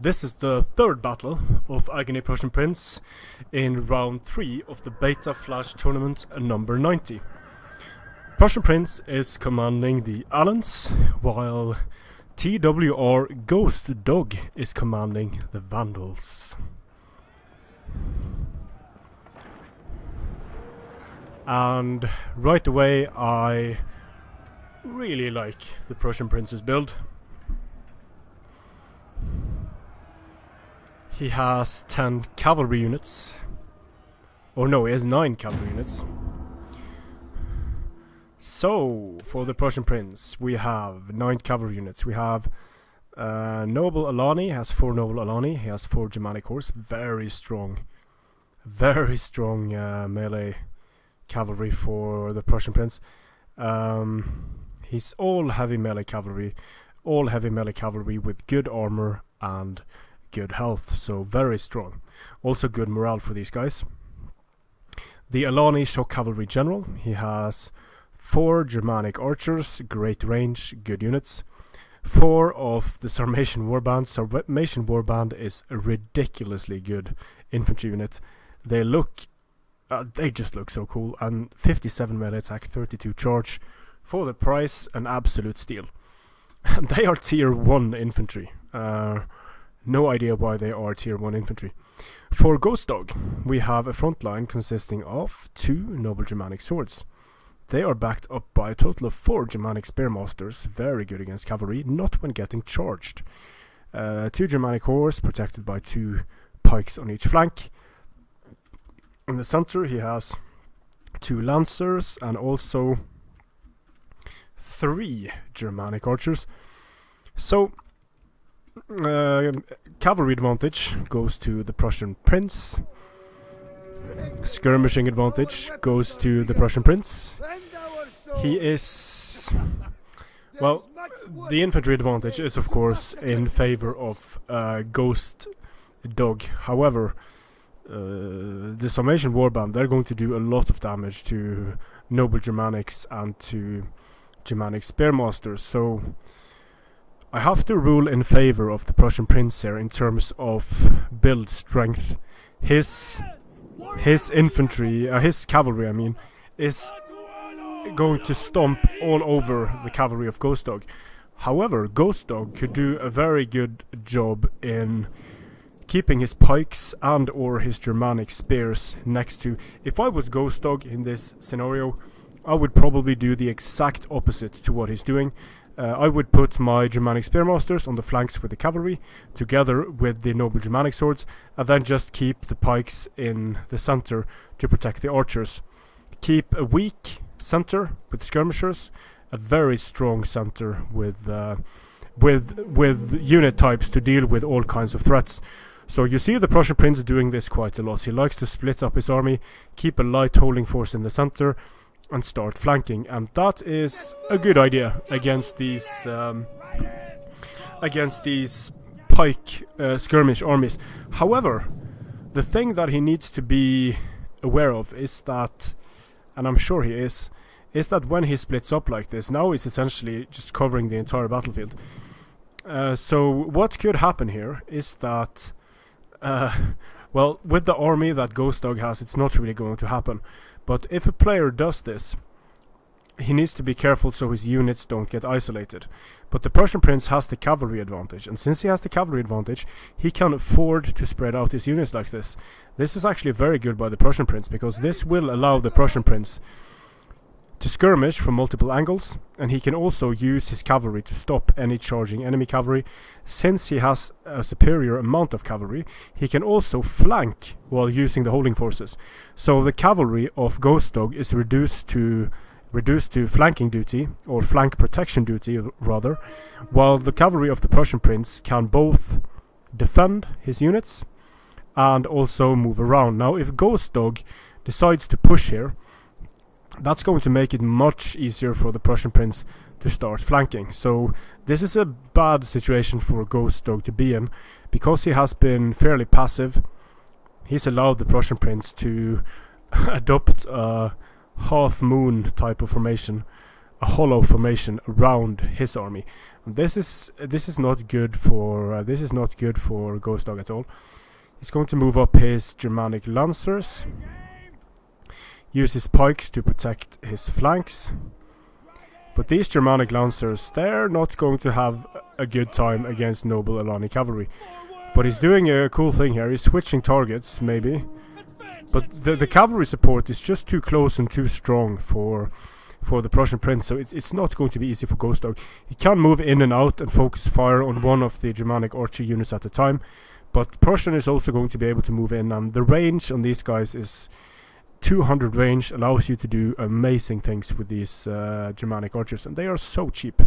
This is the third battle of Aggony The Prussian Prince in round 3 of the Beta Flash Tournament number 90. Prussian Prince is commanding the Allens, while TWR Ghost Dog is commanding the Vandals. And right away I really like the Prussian Prince's build. He has 10 cavalry units. Or no, he has 9 cavalry units. So, for the Prussian Prince, we have 9 cavalry units. We have Noble Alani, has 4 Noble Alani. He has 4 Germanic horse. Very strong melee cavalry for the Prussian Prince. He's all heavy melee cavalry. All heavy melee cavalry with good armor and good health, so very strong. Also good morale for these guys. The Alani Shock Cavalry General, he has 4 Germanic archers, great range, good units. 4 of the Sarmatian Warband. Sarmatian Warband is a ridiculously good infantry unit. They just look so cool, and 57 melee attack, 32 charge. For the price, an absolute steal. And they are tier 1 infantry. No idea why they are tier 1 infantry. For Ghost Dog, we have a front line consisting of 2 Noble Germanic swords. They are backed up by a total of 4 Germanic Spearmasters, very good against cavalry, not when getting charged. 2 Germanic horse, protected by 2 pikes on each flank. In the center he has 2 Lancers and also 3 Germanic archers. So, cavalry advantage goes to the Prussian Prince. Skirmishing advantage goes to the Prussian Prince. He is... well, the infantry advantage is of course in favor of Ghost Dog. However, the Sarmatian Warband, they're going to do a lot of damage to Noble Germanics and to Germanic Spearmasters, so I have to rule in favor of the Prussian Prince here in terms of build strength. His infantry, his cavalry I mean, is going to stomp all over the cavalry of Ghost Dog. However, Ghost Dog could do a very good job in keeping his pikes and or his Germanic spears next to... If I was Ghost Dog in this scenario, I would probably do the exact opposite to what he's doing. I would put my Germanic Spearmasters on the flanks with the cavalry, together with the Noble Germanic swords, and then just keep the pikes in the center to protect the archers. Keep a weak center with skirmishers, a very strong center with unit types to deal with all kinds of threats. So you see the Prussian Prince doing this quite a lot. He likes to split up his army, keep a light holding force in the center, and start flanking, and that is a good idea against these pike skirmish armies. However, the thing that he needs to be aware of is that, and I'm sure he is that when he splits up like this, now he's essentially just covering the entire battlefield. So what could happen here is that well, with the army that Ghost Dog has, it's not really going to happen. But if a player does this, he needs to be careful so his units don't get isolated. But the Prussian Prince has the cavalry advantage, and since he has the cavalry advantage, he can afford to spread out his units like this. This is actually very good by the Prussian Prince, because this will allow the Prussian Prince to skirmish from multiple angles, and he can also use his cavalry to stop any charging enemy cavalry. Since he has a superior amount of cavalry, he can also flank while using the holding forces. So the cavalry of Ghost Dog is reduced to flanking duty, or flank protection duty rather, while the cavalry of the Prussian Prince can both defend his units and also move around. Now if Ghost Dog decides to push here, that's going to make it much easier for the Prussian Prince to start flanking. So this is a bad situation for Ghost Dog to be in, because he has been fairly passive. He's allowed the Prussian Prince to adopt a half moon type of formation a hollow formation around his army. And this is not good for Ghost Dog at all. He's going to move up his Germanic Lancers, use his pikes to protect his flanks. But these Germanic Lancers, they're not going to have a good time against Noble Alani Cavalry. But he's doing a cool thing here. He's switching targets, maybe. But the cavalry support is just too close and too strong for the Prussian Prince, so it's not going to be easy for Ghost Dog. He can move in and out and focus fire on one of the Germanic archer units at a time, but Prussian is also going to be able to move in, and the range on these guys is 200 range, allows you to do amazing things with these Germanic archers, and they are so cheap.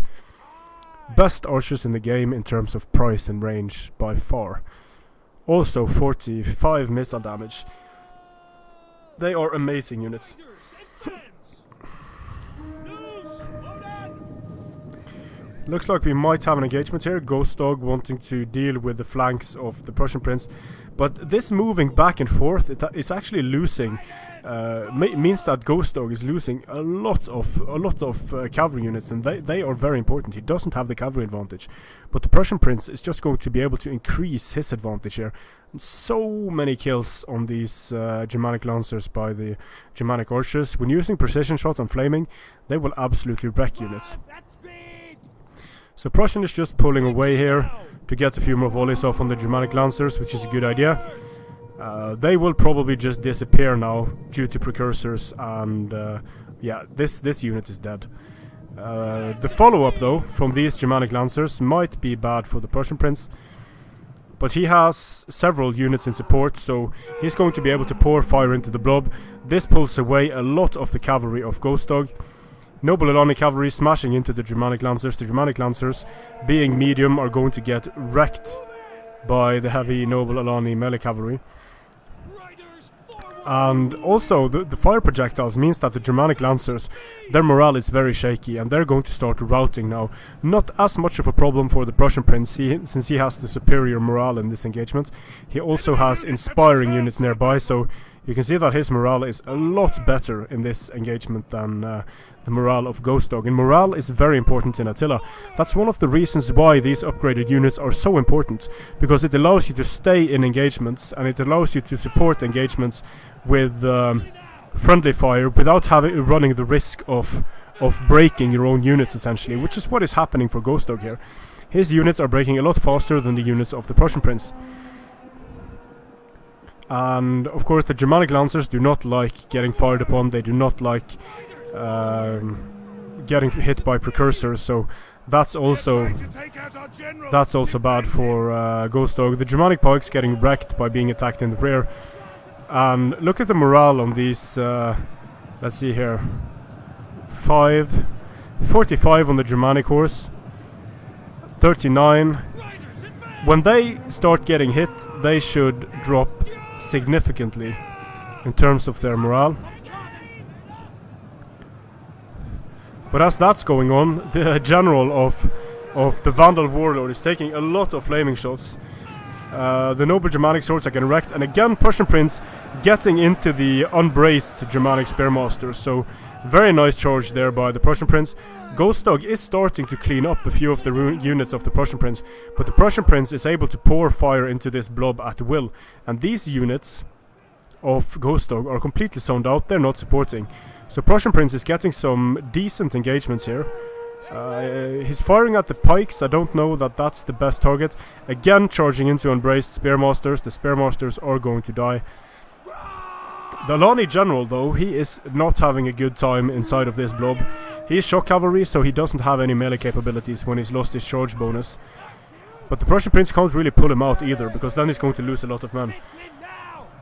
Best archers in the game in terms of price and range by far. Also 45 missile damage. They are amazing units. Looks like we might have an engagement here. Ghost Dog wanting to deal with the flanks of the Prussian Prince, but this moving back and forth is actually losing. Means that Ghost Dog is losing a lot of cavalry units, and they are very important. He doesn't have the cavalry advantage, but the Prussian Prince is just going to be able to increase his advantage here. And so many kills on these Germanic Lancers by the Germanic archers. When using precision shot on flaming, they will absolutely wreck units. So Prussian is just pulling away here to get a few more volleys off on the Germanic Lancers, which is a good idea. They will probably just disappear now due to precursors, and yeah, this unit is dead. The follow-up though from these Germanic Lancers might be bad for the Prussian Prince, but he has several units in support, so he's going to be able to pour fire into the blob. This pulls away a lot of the cavalry of Ghost Dog. Noble Alani Cavalry smashing into the Germanic Lancers. The Germanic Lancers, being medium, are going to get wrecked by the heavy Noble Alani melee cavalry. And also the fire projectiles means that the Germanic Lancers, their morale is very shaky, and they're going to start routing now. Not as much of a problem for the Prussian Prince, since he has the superior morale in this engagement. He also has inspiring units nearby, so you can see that his morale is a lot better in this engagement than the morale of Ghost Dog. And morale is very important in Attila. That's one of the reasons why these upgraded units are so important, because it allows you to stay in engagements, and it allows you to support engagements with friendly fire without running the risk of breaking your own units, essentially, which is what is happening for Ghost Dog here. His units are breaking a lot faster than the units of the Prussian Prince. And of course the Germanic Lancers do not like getting fired upon. They do not like getting hit by precursors, so that's also bad for Ghost Dog. The Germanic Pikes getting wrecked by being attacked in the rear. And look at the morale on these, let's see here, 45 on the Germanic horse, 39. When they start getting hit, they should drop significantly in terms of their morale. But as that's going on, the general of the Vandal warlord is taking a lot of flaming shots. The noble Germanic swords are getting wrecked, and again Prussian Prince getting into the unbraced Germanic spearmasters. So very nice charge there by the Prussian Prince. Ghost Dog is starting to clean up a few of the units of the Prussian Prince, but the Prussian Prince is able to pour fire into this blob at will, and these units of Ghost Dog are completely zoned out. They're not supporting. So Prussian Prince is getting some decent engagements here. He's firing at the pikes. I don't know that that's the best target. Again charging into unbraced spearmasters. The spearmasters are going to die. The Alani general though, he is not having a good time inside of this blob. He's shock cavalry, so he doesn't have any melee capabilities when he's lost his charge bonus. But the Prussian Prince can't really pull him out either, because then he's going to lose a lot of men.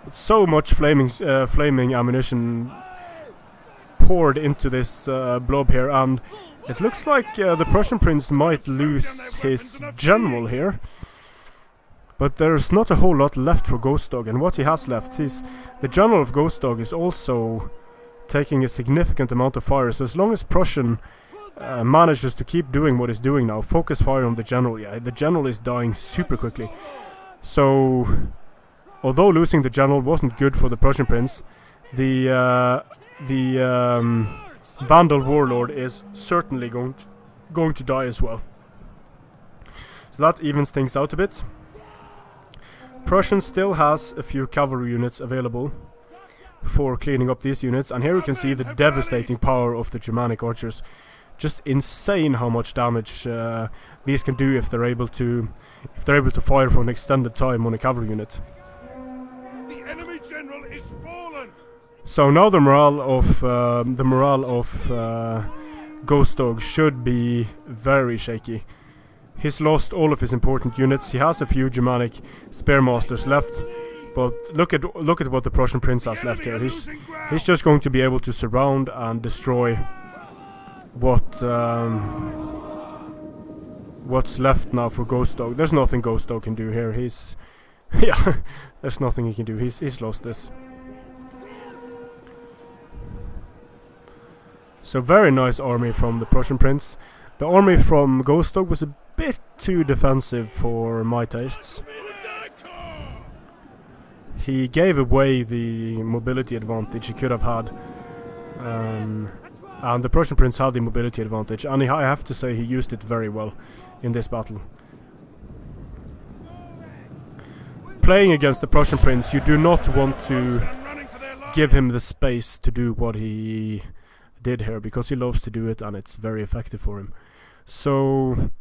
But so much flaming ammunition poured into this blob here, and it looks like the Prussian Prince might lose his general here. But there's not a whole lot left for Ghost Dog, and what he has left is the general of Ghost Dog is also taking a significant amount of fire. So as long as Prussian manages to keep doing what he's doing now, focus fire on the general, yeah, the general is dying super quickly. So although losing the general wasn't good for the Prussian Prince, the Vandal Warlord is certainly going to die as well. So that evens things out a bit. Prussian still has a few cavalry units available for cleaning up these units, and here you can see the devastating power of the Germanic archers. Just insane how much damage these can do if they're able to fire for an extended time on a cavalry unit. The enemy general is fallen. So now the morale of Ghost Dog should be very shaky. He's lost all of his important units. He has a few Germanic Spearmasters left, but look at what the Prussian Prince has left here. He's just going to be able to surround and destroy what's left now for Ghost Dog. There's nothing Ghost Dog can do here. Yeah, there's nothing he can do. He's lost this. So very nice army from the Prussian Prince. The army from Ghost Dog was a bit too defensive for my tastes. He gave away the mobility advantage he could have had. And the Prussian Prince had the mobility advantage, and I have to say he used it very well in this battle. Playing against the Prussian Prince, you do not want to give him the space to do what he did here, because he loves to do it and it's very effective for him. So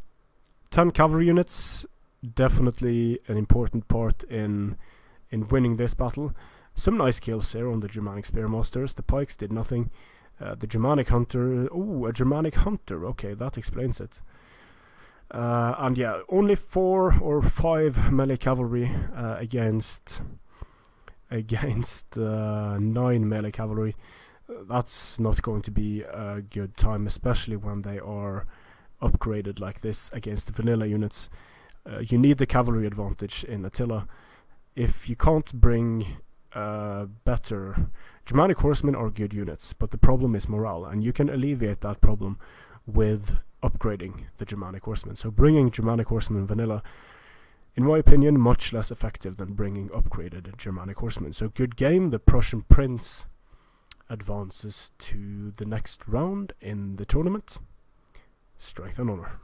10 cavalry units, definitely an important part in winning this battle. Some nice kills here on the Germanic Spearmasters. The pikes did nothing. The Germanic Hunter... Oh, a Germanic Hunter. Okay, that explains it. And yeah, only 4 or 5 melee cavalry against 9 melee cavalry. That's not going to be a good time, especially when they are upgraded like this against the vanilla units. You need the cavalry advantage in Attila. If you can't bring better... Germanic horsemen are good units, but the problem is morale, and you can alleviate that problem with upgrading the Germanic horsemen. So bringing Germanic horsemen vanilla, in my opinion, much less effective than bringing upgraded Germanic horsemen. So good game. The Prussian Prince advances to the next round in the tournament. Strength and honor.